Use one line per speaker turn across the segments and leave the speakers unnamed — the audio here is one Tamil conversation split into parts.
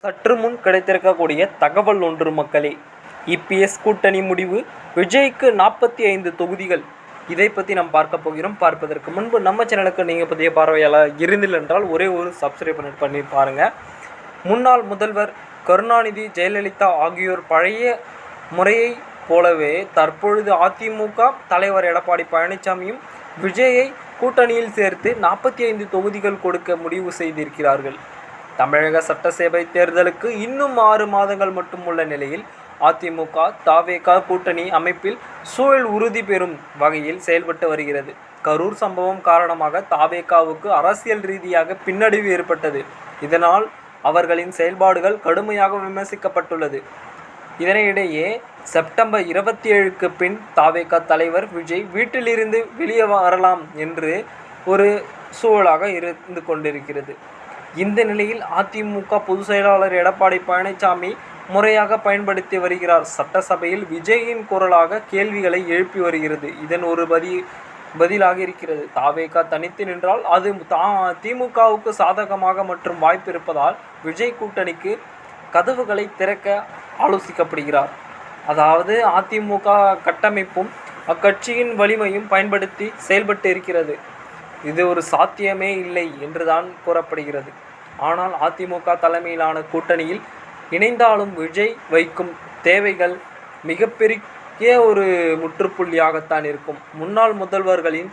சற்று முன் கிடைத்திருக்கக்கூடிய தகவல் ஒன்று மக்களே. இபிஎஸ் கூட்டணி முடிவு, விஜய்க்கு 45 தொகுதிகள். இதை பற்றி நாம் பார்க்க போகிறோம். பார்ப்பதற்கு முன்பு நம்ம சேனலுக்கு நீங்கள் புதிய பார்வையாளர் இருந்தில் என்றால் ஒரே ஒரு சப்ஸ்கிரைப் பண்ணி பாருங்கள். முன்னாள் முதல்வர் கருணாநிதி, ஜெயலலிதா ஆகியோர் பழைய முறையை போலவே தற்பொழுது அதிமுக தலைவர் எடப்பாடி பழனிசாமியும் விஜயை கூட்டணியில் சேர்த்து 45 தொகுதிகள் கொடுக்க முடிவு செய்திருக்கிறார்கள். தமிழக சட்டசபை தேர்தலுக்கு இன்னும் 6 மாதங்கள் மட்டும் உள்ள நிலையில் அதிமுக தவேக கூட்டணி அமைப்பில் சூழல் உறுதி பெறும் வகையில் செயல்பட்டு வருகிறது. கரூர் சம்பவம் காரணமாக தவேகவுக்கு அரசியல் ரீதியாக பின்னடைவு ஏற்பட்டது. இதனால் அவர்களின் செயல்பாடுகள் கடுமையாக விமர்சிக்கப்பட்டுள்ளது. இதனிடையே செப்டம்பர் 27க்கு பின் தவேக தலைவர் விஜய் வீட்டிலிருந்து வெளியே வரலாம் என்று ஒரு சூழலாக இருந்து கொண்டிருக்கிறது. இந்த நிலையில் அதிமுக பொதுச் செயலாளர் எடப்பாடி பழனிசாமி முறையாக பயன்படுத்தி வருகிறார். சட்டசபையில் விஜயின் குரலாக கேள்விகளை எழுப்பி வருகிறது. இதன் ஒரு பதிலாக இருக்கிறது. தவேக தனித்து நின்றால் அது திமுகவுக்கு சாதகமாக மற்றும் வாய்ப்பு இருப்பதால் விஜய் கூட்டணிக்கு கதவுகளை திறக்க ஆலோசிக்கப்படுகிறார். அதாவது அதிமுக கட்டமைப்பும் அக்கட்சியின் வலிமையும் பயன்படுத்தி செயல்பட்டு இருக்கிறது. இது ஒரு சாத்தியமே இல்லை என்றுதான் கூறப்படுகிறது. ஆனால் அதிமுக தலைமையிலான கூட்டணியில் இணைந்தாலும் விஜய் வைக்கும் தேவைகள் மிகப்பெரிய ஒரு முற்றுப்புள்ளியாகத்தான் இருக்கும். முன்னாள் முதல்வர்களின்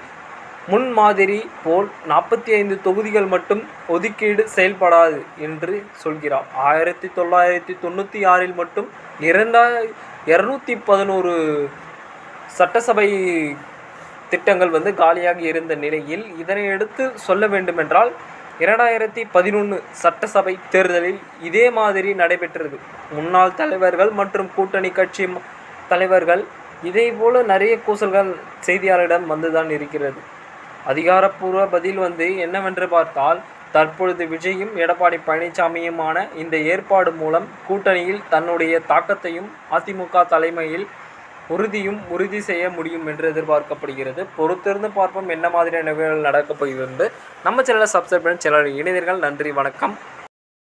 முன்மாதிரி போல் 45 தொகுதிகள் மட்டும் ஒதுக்கீடு செயல்படாது என்று சொல்கிறார். 1996 மட்டும் 211 சட்டசபை திட்டங்கள் காலியாக இருந்த நிலையில் இதனை எடுத்து சொல்ல வேண்டுமென்றால் 2011 சட்டசபை தேர்தலில் இதே மாதிரி நடைபெற்றது. முன்னாள் தலைவர்கள் மற்றும் கூட்டணி கட்சி தலைவர்கள் இதே போல நிறைய கூசல்கள் செய்தியாளரிடம் வந்துதான் இருக்கிறது. அதிகாரப்பூர்வ பதில் என்னவென்று பார்த்தால், தற்பொழுது விஜயும் எடப்பாடி பழனிசாமியுமான இந்த ஏற்பாடு மூலம் கூட்டணியில் தன்னுடைய தாக்கத்தையும் அதிமுக தலைமையில் உறுதி செய்ய முடியும் என்று எதிர்பார்க்கப்படுகிறது. பொறுத்திருந்து பார்ப்போம் என்ன மாதிரியான நிகழ்வுகள் நடக்கப் போகிறது. நம்ம சேனலை சப்ஸ்கிரைப் பண்ணி சேனல் இணைந்தீர்கள். நன்றி, வணக்கம்.